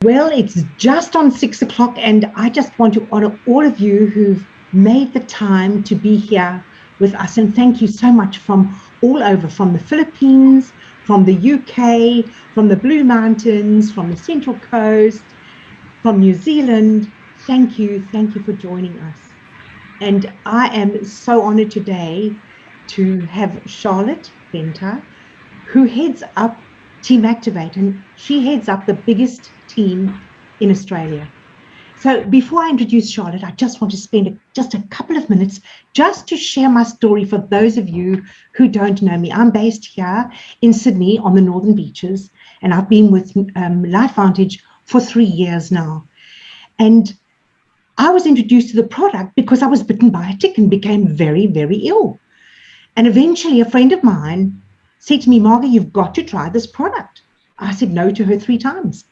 Well, it's just on 6 o'clock, and I just want to honor all of you who've made the time to be here with us. And thank you so much from all over, from the Philippines, from the UK, from the Blue Mountains, from the Central Coast, from New Zealand. Thank you for joining us. And I am so honored today to have Charlotte Venter, who heads up Team Activate, and she heads up the biggest team in Australia. So before I introduce Charlotte, I just want to spend just a couple of minutes just to share my story for those of you who don't know me. I'm based here in Sydney on the Northern Beaches, and I've been with LifeVantage for 3 years now. And I was introduced to the product because I was bitten by a tick and became very, very ill. And eventually a friend of mine said to me, Margie, you've got to try this product. I said no to her 3 times.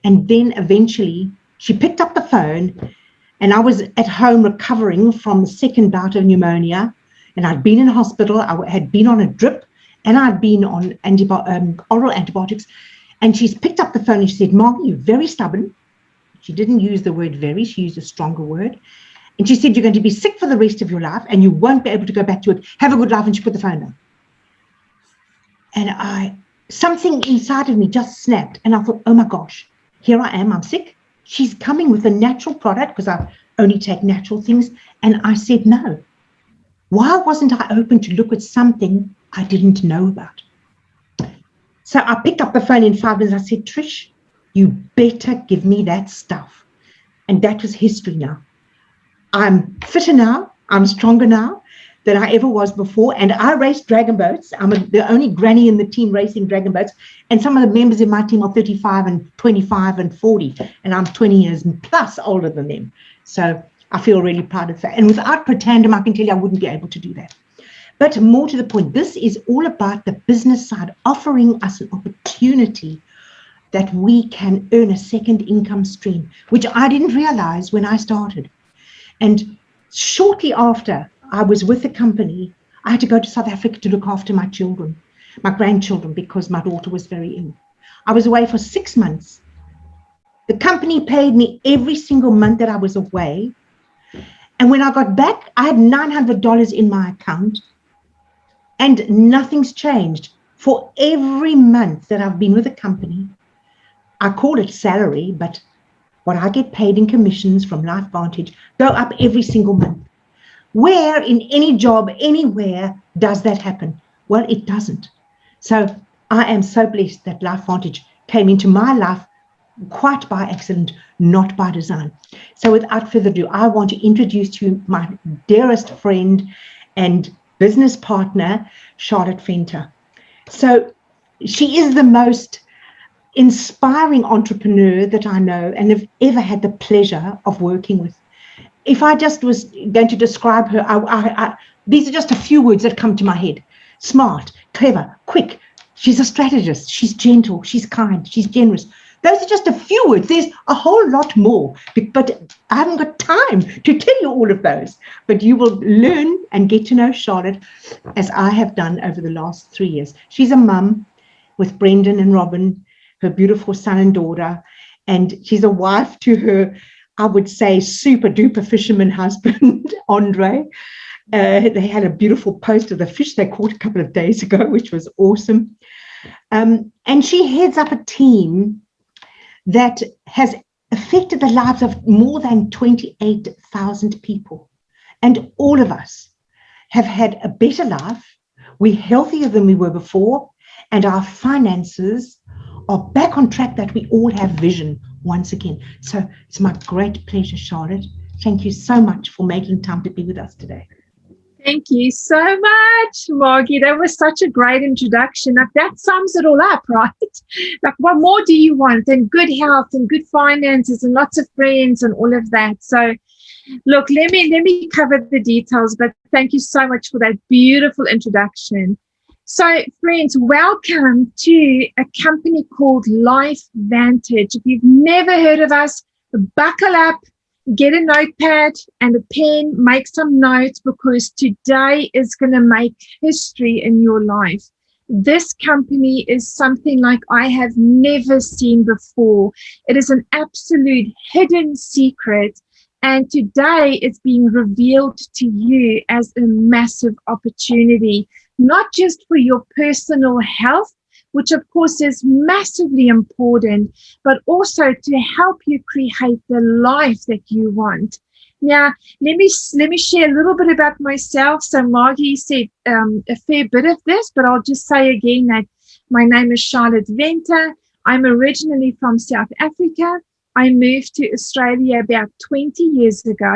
And then eventually she picked up the phone, and I was at home recovering from the second bout of pneumonia, and I'd been in hospital. I had been on a drip, and I'd been on oral antibiotics. And she's picked up the phone and she said, Margie, you're very stubborn. She didn't use the word very, she used a stronger word. And she said, you're going to be sick for the rest of your life and you won't be able to go back to it. Have a good life. And she put the phone down. And something inside of me just snapped. And I thought, oh my gosh, here I am, I'm sick. She's coming with a natural product because I only take natural things. And I said, no. Why wasn't I open to look at something I didn't know about? So I picked up the phone in 5 minutes. I said, Trish, you better give me that stuff. And that was history now. I'm fitter now. I'm stronger now than I ever was before. And I race dragon boats. I'm the only granny in the team racing dragon boats. And some of the members in my team are 35 and 25 and 40. And I'm 20 years plus older than them. So I feel really proud of that. And without Protandem, I can tell you I wouldn't be able to do that. But more to the point, this is all about the business side, offering us an opportunity that we can earn a second income stream, which I didn't realize when I started. And shortly after I was with the company, I had to go to South Africa to look after my children, my grandchildren, because my daughter was very ill. I was away for 6 months. The company paid me every single month that I was away. And when I got back, I had $900 in my account, and nothing's changed. For every month that I've been with the company, I call it salary, but what I get paid in commissions from LifeVantage go up every single month. Where in any job, anywhere, does that happen? Well, it doesn't. So I am so blessed that LifeVantage came into my life quite by accident, not by design. So without further ado, I want to introduce to you my dearest friend and business partner, Charlotte Venter. So she is the most inspiring entrepreneur that I know and have ever had the pleasure of working with. If I just was going to describe her, these are just a few words that come to my head. Smart, clever, quick. She's a strategist. She's gentle. She's kind. She's generous. Those are just a few words. There's a whole lot more, but I haven't got time to tell you all of those. But you will learn and get to know Charlotte as I have done over the last 3 years. She's a mum with Brendan and Robin, her beautiful son and daughter, and she's a wife to her, I would say, super duper fisherman husband, Andre. They had a beautiful post of the fish they caught a couple of days ago, which was awesome. And she heads up a team that has affected the lives of more than 28,000 people. And all of us have had a better life. We're healthier than we were before, and our finances are back on track, that we all have vision once again. So it's my great pleasure, Charlotte. Thank you so much for making time to be with us today. Thank you so much, Margie. That was such a great introduction. Like, that sums it all up, right? Like, what more do you want than good health and good finances and lots of friends and all of that? So, look, let me cover the details, but thank you so much for that beautiful introduction. So, friends, welcome to a company called LifeVantage. If you've never heard of us, buckle up, get a notepad and a pen, make some notes, because today is going to make history in your life. This company is something like I have never seen before. It is an absolute hidden secret. And today it's being revealed to you as a massive opportunity, not just for your personal health, which of course is massively important, but also to help you create the life that you want. Now, let me share a little bit about myself. So Margie said a fair bit of this, but I'll just say again that my name is Charlotte Venter. I'm originally from South Africa. I moved to Australia about 20 years ago.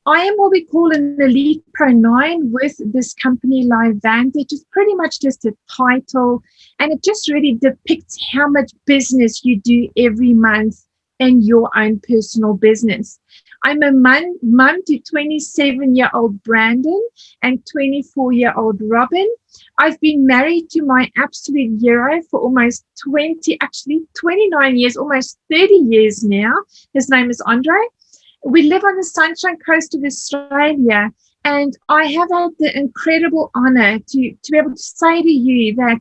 I am what we call an Elite Pro 9 with this company Livant, which is pretty much just a title, and it just really depicts how much business you do every month in your own personal business. I'm a mum to 27-year-old Brandon and 24-year-old Robin. I've been married to my absolute hero for almost 29 years, almost 30 years now. His name is Andre. We live on the Sunshine Coast of Australia, and I have had the incredible honor to be able to say to you that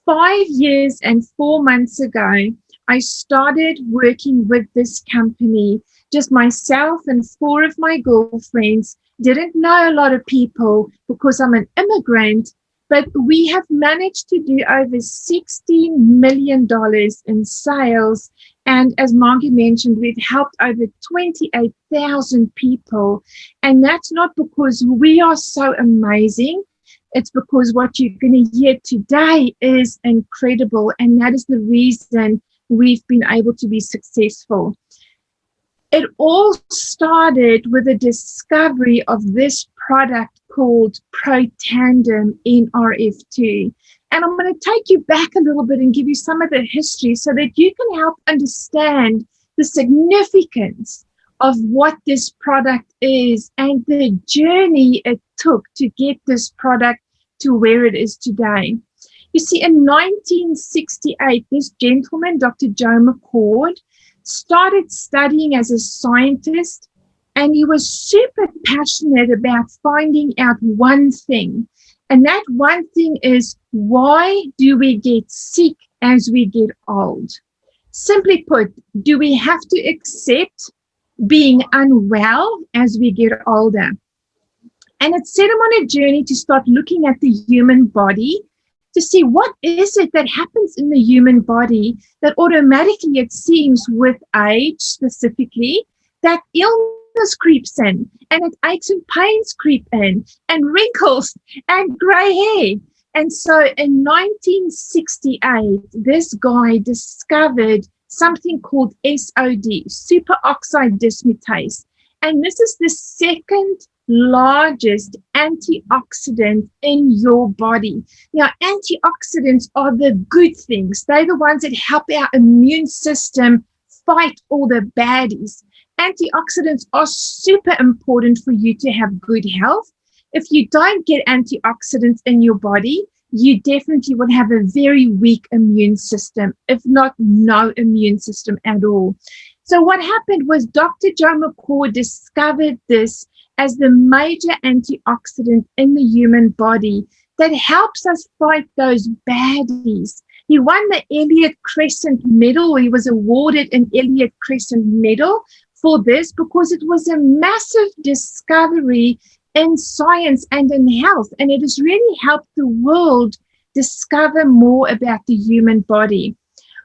5 years and 4 months ago, I started working with this company. Just myself and 4 of my girlfriends, didn't know a lot of people because I'm an immigrant, but we have managed to do over $16 million in sales. And as Margie mentioned, we've helped over 28,000 people. And that's not because we are so amazing. It's because what you're going to hear today is incredible. And that is the reason we've been able to be successful. It all started with the discovery of this product called Protandem NRF2. And I'm going to take you back a little bit and give you some of the history so that you can help understand the significance of what this product is and the journey it took to get this product to where it is today. You see, in 1968, this gentleman, Dr. Joe McCord, started studying as a scientist, and he was super passionate about finding out one thing. And that one thing is, why do we get sick as we get old? Simply put, do we have to accept being unwell as we get older? And it set him on a journey to start looking at the human body to see what is it that happens in the human body that automatically, it seems, with age specifically, that illness creeps in, and it aches and pains creep in, and wrinkles and gray hair. And so in 1968, this guy discovered something called SOD, superoxide dismutase. And this is the second largest antioxidant in your body. Now, antioxidants are the good things. They're the ones that help our immune system fight all the baddies. Antioxidants are super important for you to have good health. If you don't get antioxidants in your body, you definitely will have a very weak immune system, if not no immune system at all. So what happened was Dr. Joe McCord discovered this as the major antioxidant in the human body that helps us fight those baddies. He won the Elliott Crescent Medal. He was awarded an Elliott Crescent Medal for this because it was a massive discovery in science and in health, and it has really helped the world discover more about the human body.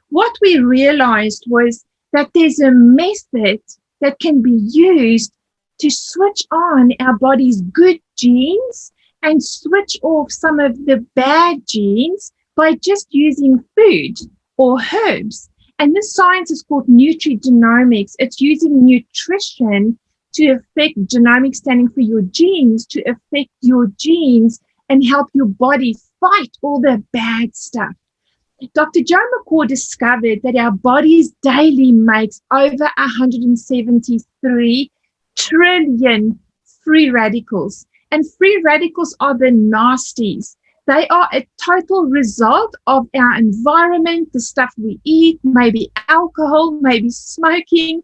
What we realized was that there's a method that can be used to switch on our body's good genes and switch off some of the bad genes by just using food or herbs. And this science is called nutrigenomics. It's using nutrition to affect genomics, standing for your genes, to affect your genes and help your body fight all the bad stuff. Dr. Joe McCord discovered that our bodies daily makes over 173 trillion free radicals. And free radicals are the nasties. They are a total result of our environment, the stuff we eat, maybe alcohol, maybe smoking,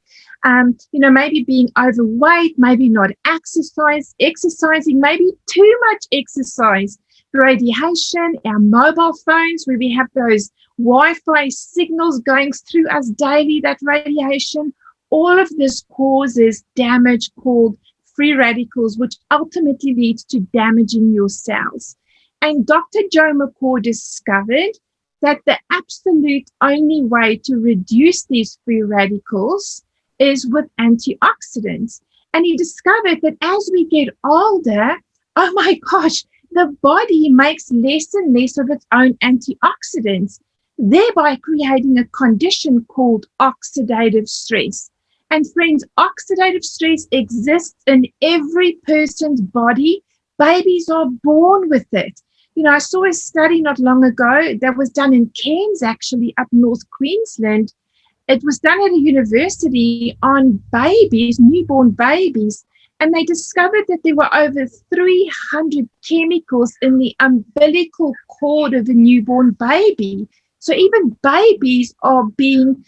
maybe being overweight, maybe not exercising, maybe too much exercise, radiation, our mobile phones, where we have those Wi-Fi signals going through us daily, that radiation, all of this causes damage called free radicals, which ultimately leads to damaging your cells. And Dr. Joe McCaw discovered that the absolute only way to reduce these free radicals is with antioxidants. And he discovered that as we get older, oh my gosh, the body makes less and less of its own antioxidants, thereby creating a condition called oxidative stress. And friends, oxidative stress exists in every person's body. Babies are born with it. You know, I saw a study not long ago that was done in Cairns, actually, up North Queensland. It was done at a university on babies, newborn babies, and they discovered that there were over 300 chemicals in the umbilical cord of a newborn baby. So even babies are being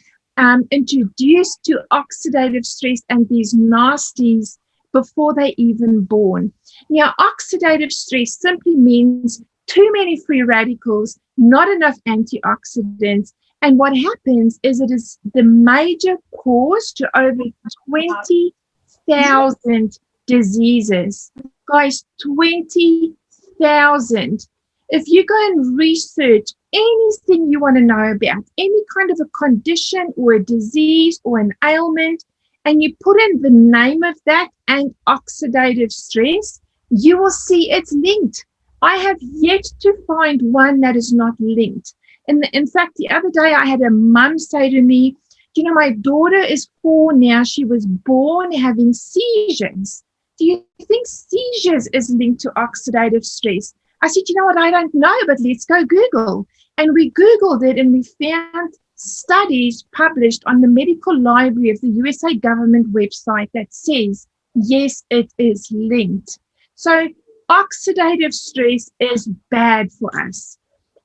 introduced to oxidative stress and these nasties before they're even born. Now, oxidative stress simply means too many free radicals, not enough antioxidants. And what happens is it is the major cause to over 20,000 diseases. Guys, 20,000. If you go and research anything you want to know about, any kind of a condition or a disease or an ailment, and you put in the name of that and oxidative stress, you will see it's linked. I have yet to find one that is not linked. In fact, the other day I had a mum say to me, you know, my daughter is 4 now. She was born having seizures. Do you think seizures is linked to oxidative stress? I said, you know what, I don't know, but let's go Google. And we Googled it and we found studies published on the Medical Library of the USA government website that says, yes, it is linked. So oxidative stress is bad for us.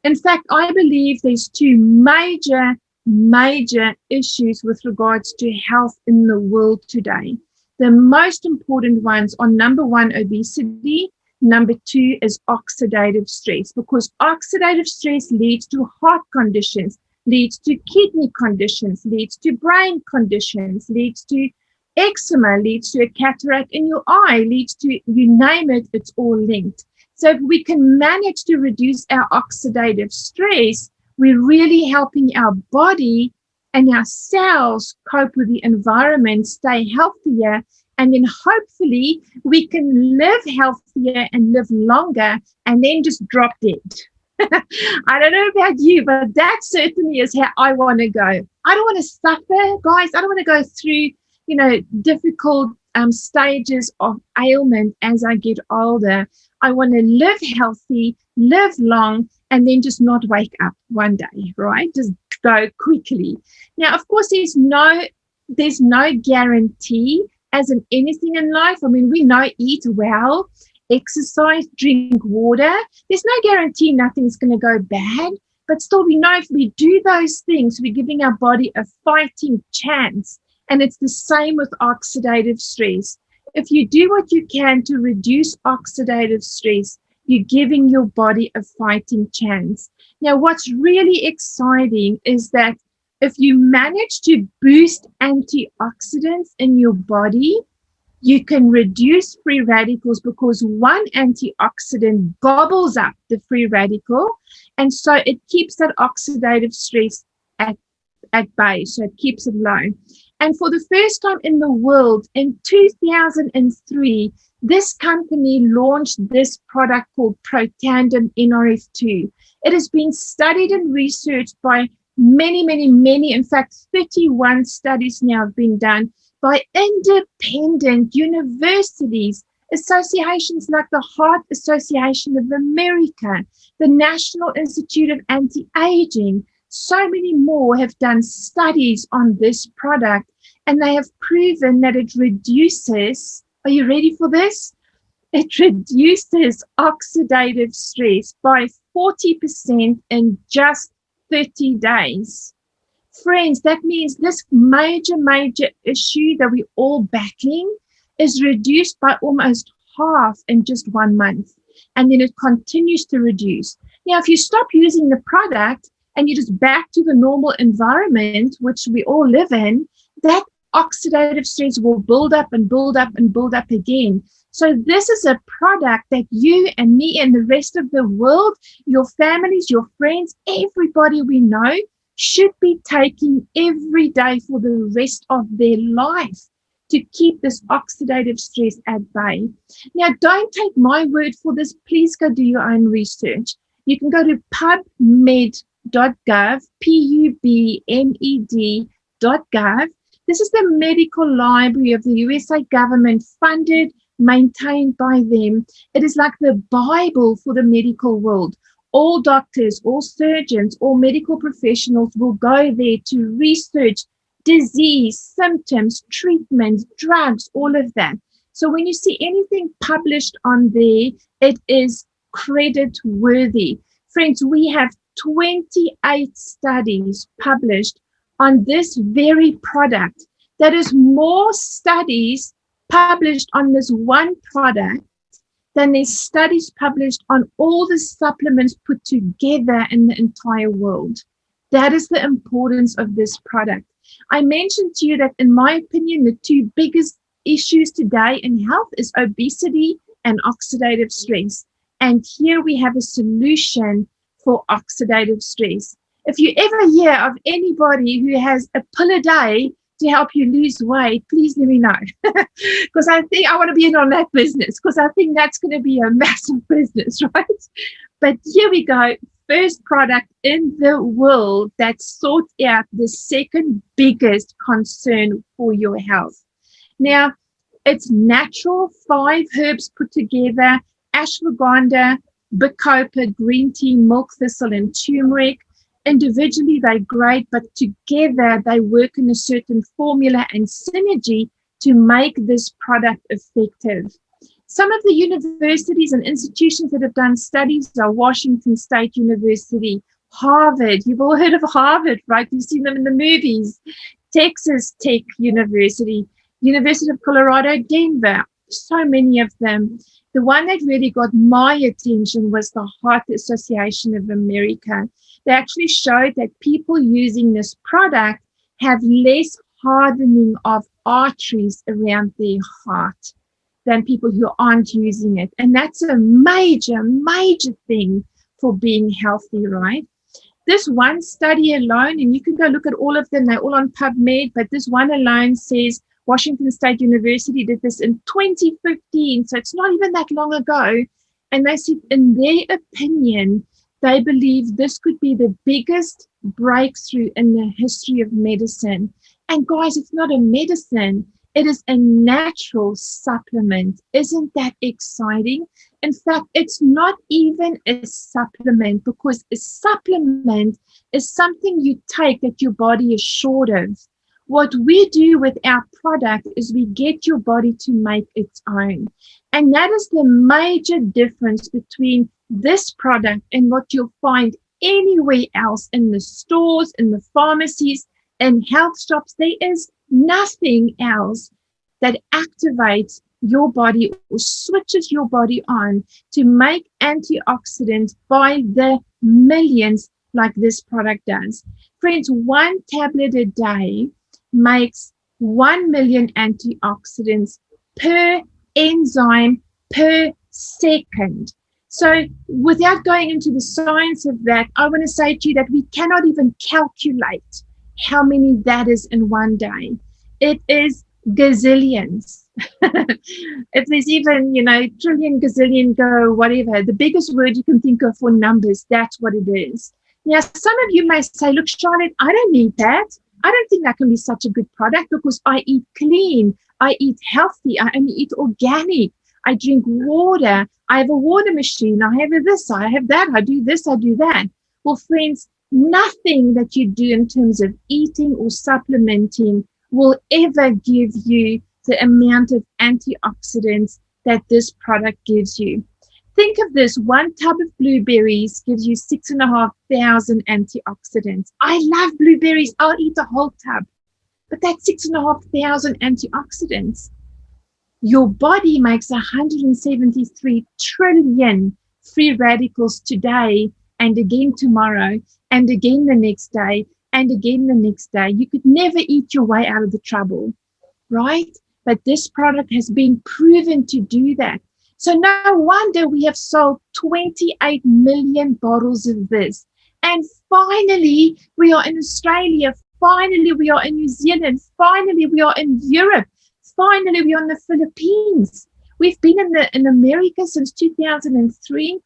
In fact, I believe there's 2 major issues with regards to health in the world today. The most important ones are, number 1, obesity. Number 2 is oxidative stress, because oxidative stress leads to heart conditions, leads to kidney conditions, leads to brain conditions, leads to eczema, leads to a cataract in your eye, leads to, you name it, it's all linked. So if we can manage to reduce our oxidative stress, we're really helping our body and our cells cope with the environment, stay healthier, and then hopefully we can live healthier and live longer and then just drop dead. I don't know about you, but that certainly is how I want to go. I don't want to suffer, guys. I don't want to go through, you know, difficult stages of ailment as I get older. I want to live healthy, live long, and then just not wake up one day, right? Just go quickly. Now, of course, there's no guarantee, as in anything in life. I mean, we know, eat well, exercise, drink water. There's no guarantee nothing's going to go bad, but still we know if we do those things, we're giving our body a fighting chance. And it's the same with oxidative stress. If you do what you can to reduce oxidative stress, you're giving your body a fighting chance. Now, what's really exciting is that if you manage to boost antioxidants in your body, you can reduce free radicals, because one antioxidant gobbles up the free radical, and so it keeps that oxidative stress at bay, so it keeps it low. And for the first time in the world, in 2003, this company launched this product called Protandim NRF2. It has been studied and researched by many, in fact, 31 studies now have been done by independent universities, associations like the Heart Association of America, the National Institute of Anti-Aging. So many more have done studies on this product, and they have proven that it reduces, are you ready for this? It reduces oxidative stress by 40% in just 30 days. Friends, that means this major issue that we're all battling is reduced by almost half in just 1 month. and then it continues to reduce. Now, if you stop using the product and you're just back to the normal environment, which we all live in, that oxidative stress will build up and build up and build up again. So this is a product that you and me and the rest of the world, your families, your friends, everybody we know should be taking every day for the rest of their life to keep this oxidative stress at bay. Now, don't take my word for this. Please go do your own research. You can go to pubmed.gov, pubmed.gov. This is the medical library of the USA government, funded, maintained by them. It is like the Bible for the medical world. All doctors, all surgeons, all medical professionals will go there to research disease, symptoms, treatments, drugs, all of that. So when you see anything published on there, it is credit worthy. Friends, we have 28 studies published on this very product. That is more studies published on this one product than there's studies published on all the supplements put together in the entire world. That is the importance of this product. I mentioned to you that, in my opinion, the two biggest issues today in health is obesity and oxidative stress. And here we have a solution for oxidative stress. If you ever hear of anybody who has a pill a day to help you lose weight, please let me know. Because I think I want to be in on that business, because I think that's going to be a massive business, right? But here we go. First product in the world that sorts out the second biggest concern for your health. Now, it's natural, 5 herbs put together: ashwagandha, bacopa, green tea, milk thistle, and turmeric. Individually, they're great, but together they work in a certain formula and synergy to make this product effective. Some of the universities and institutions that have done studies are Washington State University, Harvard. You've all heard of Harvard, right? You've seen them in the movies. Texas Tech University, University of Colorado, Denver, so many of them. The one that really got my attention was the Heart Association of America. They actually showed that people using this product have less hardening of arteries around their heart than people who aren't using it. And that's a major, major thing for being healthy, right? This one study alone, and you can go look at all of them, they're all on PubMed, but this one alone says Washington State University did this in 2015, so it's not even that long ago. And they said, in their opinion, they believe this could be the biggest breakthrough in the history of medicine. And guys, it's not a medicine. It is a natural supplement. Isn't that exciting? In fact, it's not even a supplement, because a supplement is something you take that your body is short of. What we do with our product is we get your body to make its own. And that is the major difference between this product and what you'll find anywhere else in the stores, in the pharmacies, and health shops. There is nothing else that activates your body or switches your body on to make antioxidants by the millions like this product does. Friends, 1 tablet a day makes 1 million antioxidants per enzyme per second. So without going into the science of that, I want to say to you that we cannot even calculate how many that is in one day. It is gazillions. If there's even, trillion, gazillion, go, whatever, the biggest word you can think of for numbers, that's what it is. Now, some of you may say, look, Charlotte, I don't need that. I don't think that can be such a good product because I eat clean, I eat healthy, I only eat organic, I drink water, I have a water machine, I have this, I have that, I do this, I do that. Well, friends, nothing that you do in terms of eating or supplementing will ever give you the amount of antioxidants that this product gives you. Think of this, 1 tub of blueberries gives you 6,500 antioxidants. I love blueberries, I'll eat a whole tub, but that's 6,500 antioxidants. Your body makes 173 trillion free radicals today and again tomorrow and again the next day and again the next day. You could never eat your way out of the trouble, right? But this product has been proven to do that. So no wonder we have sold 28 million bottles of this. And finally, we are in Australia. Finally, we are in New Zealand. Finally, we are in Europe. Finally, we are in the Philippines. We've been in America since 2003.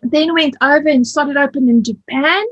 Then went over and started open in Japan.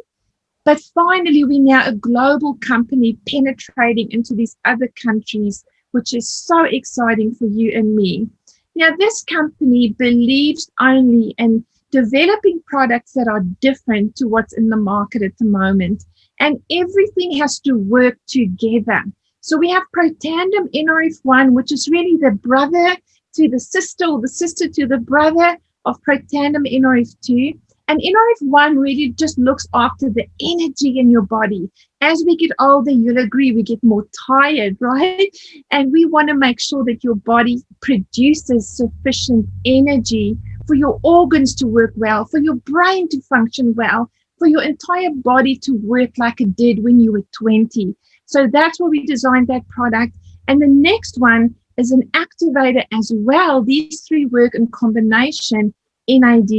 But finally, we're now a global company penetrating into these other countries, which is so exciting for you and me. Now, this company believes only in developing products that are different to what's in the market at the moment. And everything has to work together. So we have Protandim NRF1, which is really the brother to the sister or the sister to the brother of Protandim NRF2. And NRF1 really just looks after the energy in your body. As we get older, you'll agree, we get more tired, right? And we want to make sure that your body produces sufficient energy for your organs to work well, for your brain to function well, for your entire body to work like it did when you were 20. So that's why we designed that product. And the next one is an activator as well. These three work in combination. NAD.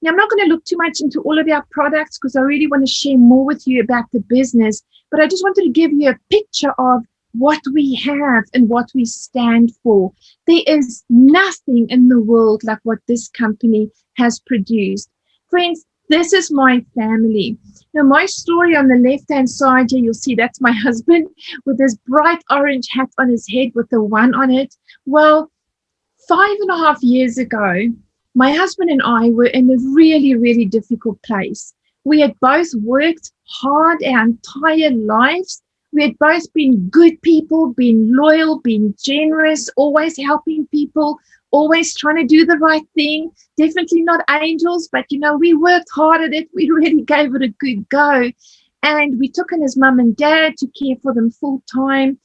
Now, I'm not going to look too much into all of our products because I really want to share more with you about the business, but I just wanted to give you a picture of what we have and what we stand for. There is nothing in the world like what this company has produced. Friends, this is my family. Now, my story on the left-hand side here, you'll see that's my husband with this bright orange hat on his head with the one on it. Well, 5.5 years ago, my husband and I were in a really, really difficult place. We had both worked hard our entire lives. We had both been good people, been loyal, been generous, always helping people, always trying to do the right thing. Definitely not angels, but, we worked hard at it. We really gave it a good go. And we took in his mum and dad to care for them full time.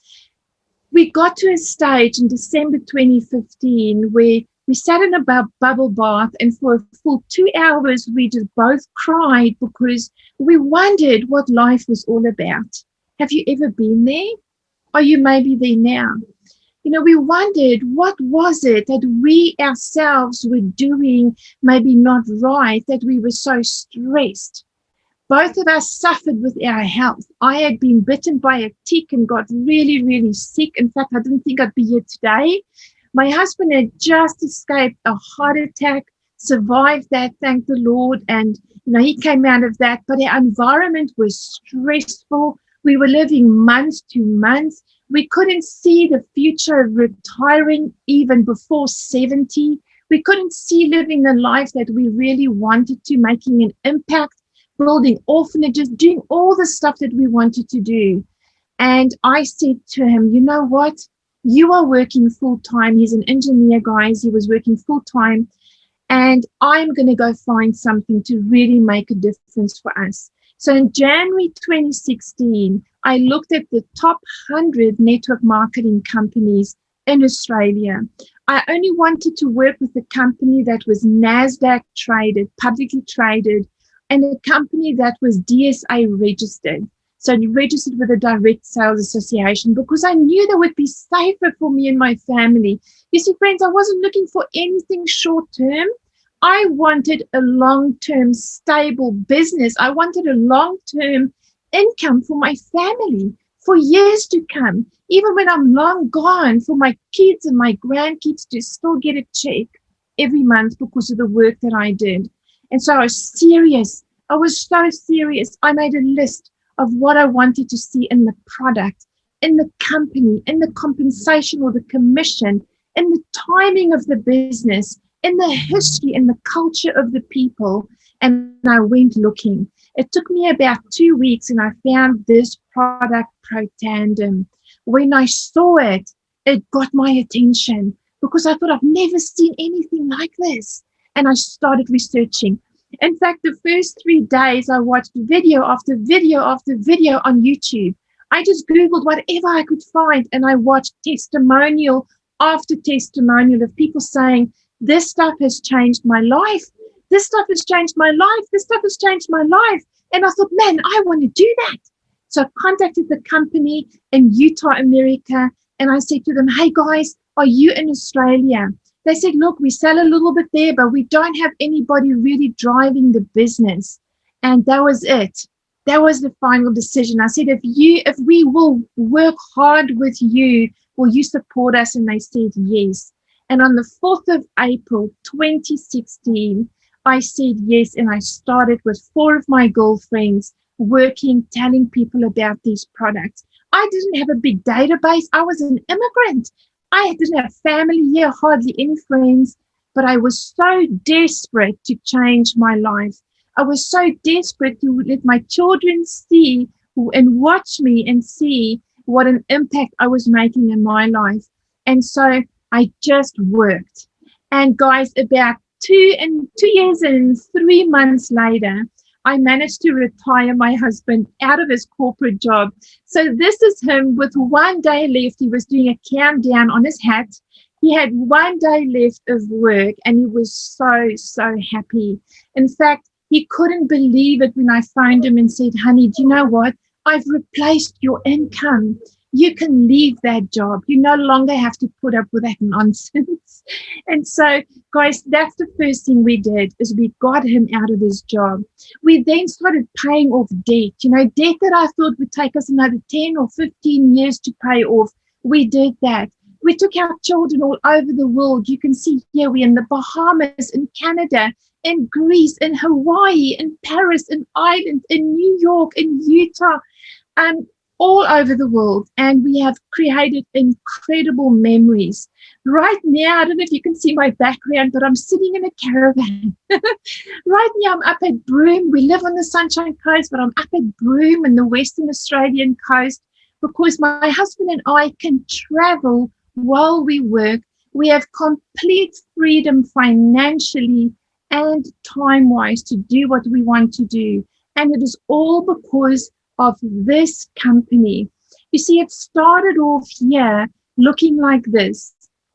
We got to a stage in December 2015 where we sat in a bubble bath, and for a full 2 hours, we just both cried because we wondered what life was all about. Have you ever been there? Are you maybe there now? We wondered, what was it that we ourselves were doing maybe not right, that we were so stressed? Both of us suffered with our health. I had been bitten by a tick and got really, really sick. In fact, I didn't think I'd be here today. My husband had just escaped a heart attack, survived that, thank the Lord, and he came out of that. But our environment was stressful. We were living month to month. We couldn't see the future of retiring even before 70. We couldn't see living the life that we really wanted to, making an impact, building orphanages, doing all the stuff that we wanted to do. And I said to him, you know what? You are working full-time. He's an engineer, guys. He was working full-time. And I'm going to go find something to really make a difference for us. So in January 2016, I looked at the top 100 network marketing companies in Australia. I only wanted to work with a company that was NASDAQ traded, publicly traded, and a company that was DSA registered. So registered with a direct sales association, because I knew that would be safer for me and my family. You see, friends, I wasn't looking for anything short term. I wanted a long-term stable business. I wanted a long-term income for my family for years to come, even when I'm long gone, for my kids and my grandkids to still get a check every month because of the work that I did. And so I was serious. I was so serious. I made a list of what I wanted to see in the product, in the company, in the compensation or the commission, in the timing of the business, in the history, in the culture of the people. And I went looking. It took me about 2 weeks and I found this product, Protandim. When I saw it, it got my attention because I thought I've never seen anything like this. And I started researching. In fact, the first 3 days, I watched video after video after video on YouTube. I just Googled whatever I could find, and I watched testimonial after testimonial of people saying, this stuff has changed my life. this stuff has changed my life. This stuff has changed my life. And I thought, man, I want to do that. So I contacted the company in Utah, America, and I said to them, hey guys, are you in Australia? They said, look, we sell a little bit there, but we don't have anybody really driving the business. And that was it. That was the final decision. I said, if we will work hard with you, will you support us? And they said, yes. And on the 4th of April, 2016, I said yes. And I started with 4 of my girlfriends working, telling people about these products. I didn't have a big database. I was an immigrant. I didn't have family here, hardly any friends, but I was so desperate to change my life. I was so desperate to let my children see and watch me and see what an impact I was making in my life. And so I just worked. And guys, about 2 years and 3 months later, I managed to retire my husband out of his corporate job. So this is him with 1 day left. He was doing a countdown on his hat. He had 1 day left of work and he was so happy. In fact, he couldn't believe it when I phoned him and said, honey, do you know what? I've replaced your income. You can leave that job. You no longer have to put up with that nonsense. And so, guys, that's the first thing we did, is we got him out of his job. We then started paying off debt, debt that I thought would take us another 10 or 15 years to pay off. We did that. We took our children all over the world. You can see here we're in the Bahamas, in Canada, in Greece, in Hawaii, in Paris, in Ireland, in New York, in Utah, all over the world. And we have created incredible memories. Right now, I don't know if you can see my background, but I'm sitting in a caravan. Right now, I'm up at Broome. We live on the Sunshine Coast, but I'm up at Broome in the Western Australian coast because my husband and I can travel while we work. We have complete freedom financially and time-wise to do what we want to do. And it is all because of this company. You see, it started off here looking like this.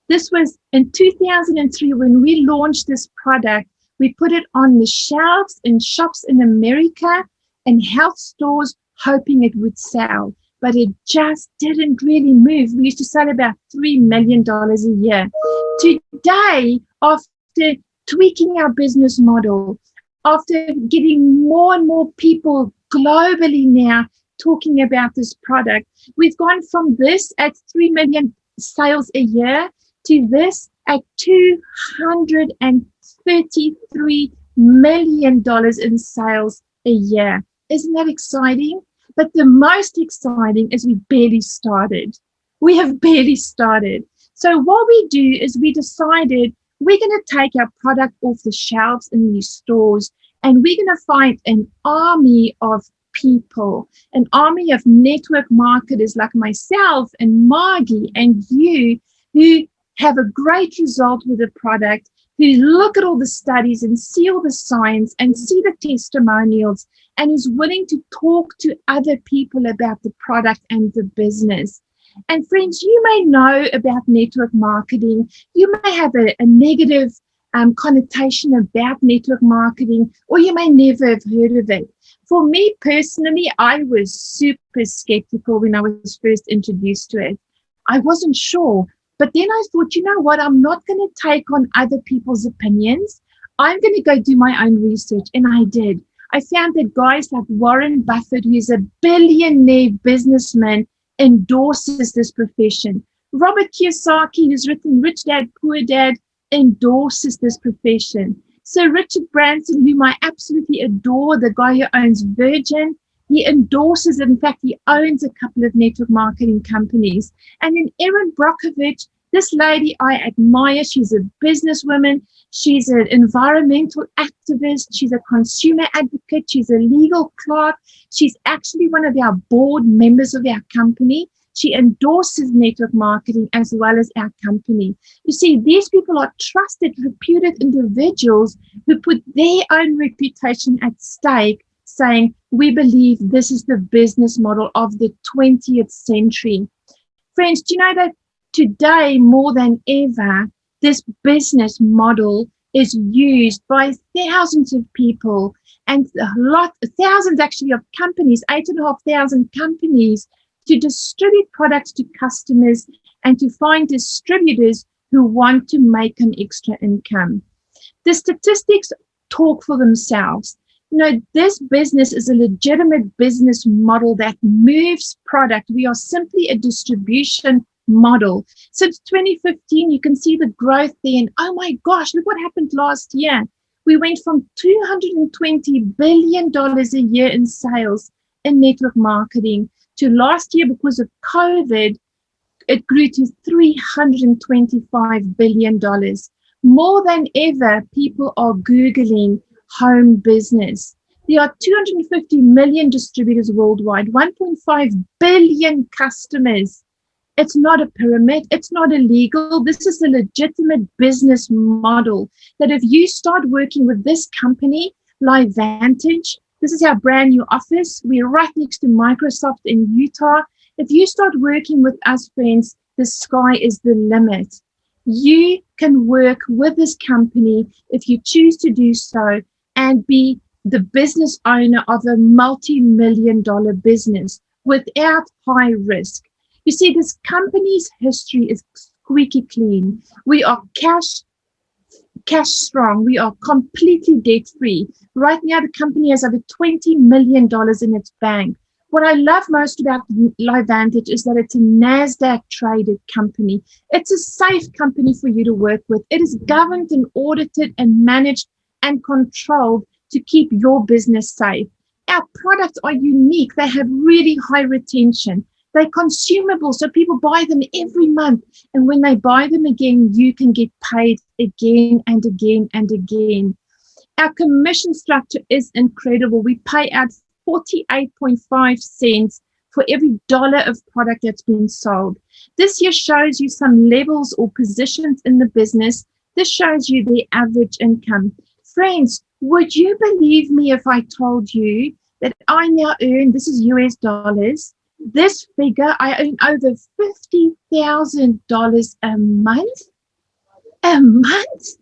This was in 2003 when we launched this product. We put it on the shelves in shops in America and health stores, hoping it would sell. But it just didn't really move. We used to sell about $3 million a year. Today, after tweaking our business model, after getting more and more people globally now talking about this product, we've gone from this at 3 million sales a year to this at $233 million in sales a year. Isn't that exciting? But the most exciting is we barely started. We have barely started. So what we do is we decided we're going to take our product off the shelves in these stores and we're going to find an army of people, an army of network marketers like myself and Margie and you who have a great result with the product, who look at all the studies and see all the science and see the testimonials and is willing to talk to other people about the product and the business. And friends, you may know about network marketing. You may have a negative connotation about network marketing, or you may never have heard of it. For me personally, I was super skeptical when I was first introduced to it. I wasn't sure. But then I thought, you know what? I'm not going to take on other people's opinions. I'm going to go do my own research. And I did. I found that guys like Warren Buffett, who is a billionaire businessman, endorses this profession. Robert Kiyosaki, who's written Rich Dad, Poor Dad, endorses this profession. Sir Richard Branson, whom I absolutely adore, the guy who owns Virgin, he endorses it. In fact, he owns a couple of network marketing companies. And then Erin Brockovich, this lady I admire. She's a businesswoman. She's an environmental activist. She's a consumer advocate. She's a legal clerk. She's actually one of our board members of our company. She endorses network marketing as well as our company. You see, these people are trusted, reputed individuals who put their own reputation at stake, saying, we believe this is the business model of the 20th century. Friends, do you know that today, more than ever, this business model is used by thousands of people and thousands actually of companies, 8,500 companies, to distribute products to customers and to find distributors who want to make an extra income. The statistics talk for themselves. This business is a legitimate business model that moves product. We are simply a distribution model. Since 2015, you can see the growth there. And oh my gosh, look what happened last year. We went from $220 billion a year in sales in network marketing to last year, because of COVID, it grew to $325 billion. More than ever, people are Googling home business. There are 250 million distributors worldwide, 1.5 billion customers. It's not a pyramid. It's not illegal. This is a legitimate business model that if you start working with this company, LiveVantage, this is our brand new office. We're right next to Microsoft in Utah. If you start working with us, friends, the sky is the limit. You can work with this company if you choose to do so and be the business owner of a multi-million-dollar business without high risk. You see, this company's history is squeaky clean. We are cash strong. We are completely debt free. Right now, the company has over $20 million in its bank. What I love most about LiveVantage is that it's a NASDAQ traded company. It's a safe company for you to work with. It is governed and audited and managed and controlled to keep your business safe. Our products are unique. They have really high retention. They're consumable, so people buy them every month. And when they buy them again, you can get paid again and again and again. Our commission structure is incredible. We pay out 48.5 cents for every dollar of product that's been sold. This here shows you some levels or positions in the business. This shows you the average income. Friends, would you believe me if I told you that I now earn, this is US dollars, this figure, I earn over $50,000 a month? A month?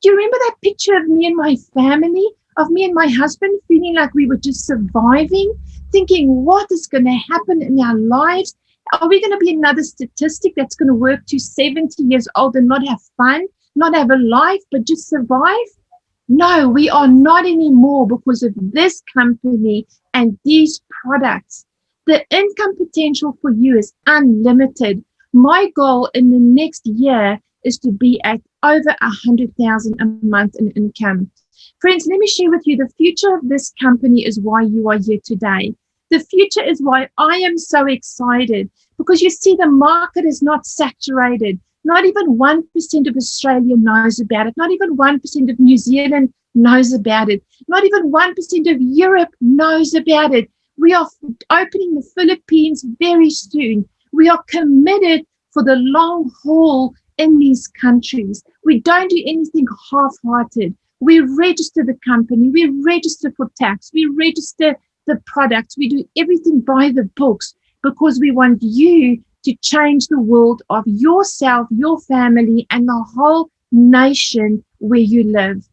Do you remember that picture of me and my family, of me and my husband feeling like we were just surviving, thinking what is going to happen in our lives? Are we going to be another statistic that's going to work to 70 years old and not have fun, not have a life, but just survive? No, we are not anymore because of this company and these products. The income potential for you is unlimited. My goal in the next year is to be at over $100,000 a month in income. Friends, let me share with you the future of this company is why you are here today. The future is why I am so excited, because you see the market is not saturated. Not even 1% of Australia knows about it. Not even 1% of New Zealand knows about it. Not even 1% of Europe knows about it. We are opening the Philippines very soon. We are committed for the long haul in these countries. We don't do anything half-hearted. We register the company. We register for tax. We register the products. We do everything by the books because we want you to change the world of yourself, your family, and the whole nation where you live.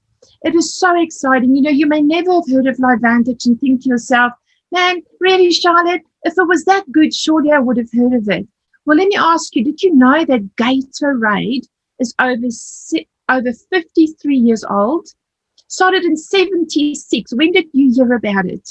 It is so exciting. You may never have heard of LiveVantage and think to yourself, man, really, Charlotte, if it was that good, surely I would have heard of it. Well, let me ask you, did you know that Gatorade is over 53 years old? Started in 76. When did you hear about it?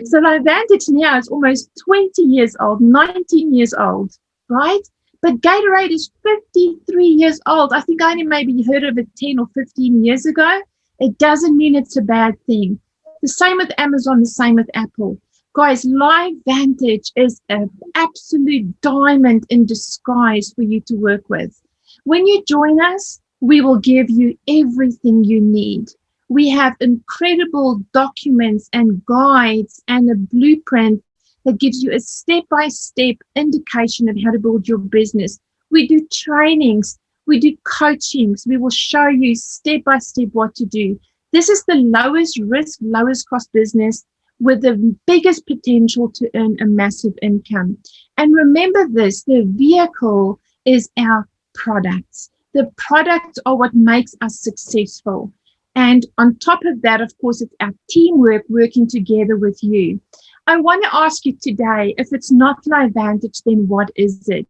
So LiveVantage now is almost 20 years old, 19 years old, right? But Gatorade is 53 years old. I think I only maybe heard of it 10 or 15 years ago. It doesn't mean it's a bad thing. The same with Amazon, the same with Apple. Guys, LiveVantage is an absolute diamond in disguise for you to work with. When you join us, we will give you everything you need. We have incredible documents and guides and a blueprint that gives you a step-by-step indication of how to build your business. We do trainings. We do coachings. We will show you step-by-step what to do. This is the lowest risk, lowest cost business with the biggest potential to earn a massive income. And remember this, the vehicle is our products. The products are what makes us successful. And on top of that, of course, it's our teamwork working together with you. I want to ask you today, if it's not Livantage, then what is it?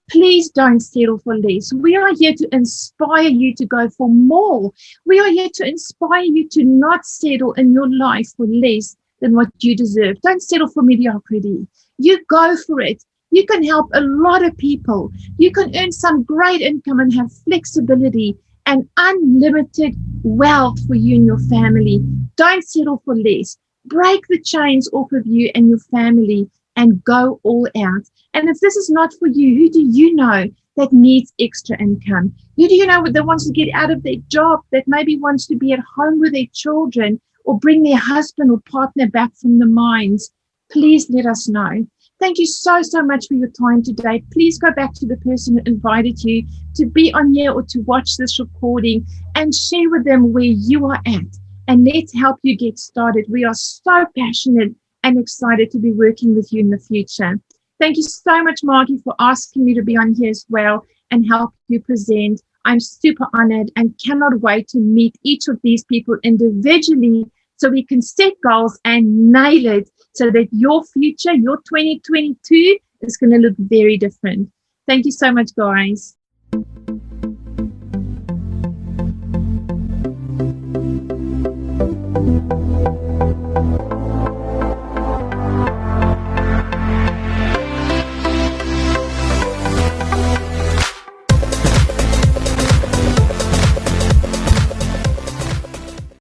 Please don't settle for less. We are here to inspire you to go for more. We are here to inspire you to not settle in your life for less than what you deserve. Don't settle for mediocrity. You go for it. You can help a lot of people. You can earn some great income and have flexibility and unlimited wealth for you and your family. Don't settle for less. Break the chains off of you and your family and go all out. And if this is not for you, who do you know that needs extra income? Who do you know that wants to get out of their job, that maybe wants to be at home with their children or bring their husband or partner back from the mines? Please let us know. Thank you so much for your time today. Please go back to the person who invited you to be on here or to watch this recording and share with them where you are at. And let's help you get started. We are so passionate and excited to be working with you in the future. Thank you so much, Margie, for asking me to be on here as well and help you present. I'm super honored and cannot wait to meet each of these people individually so we can set goals and nail it so that your future, your 2022, is going to look very different. Thank you so much, guys.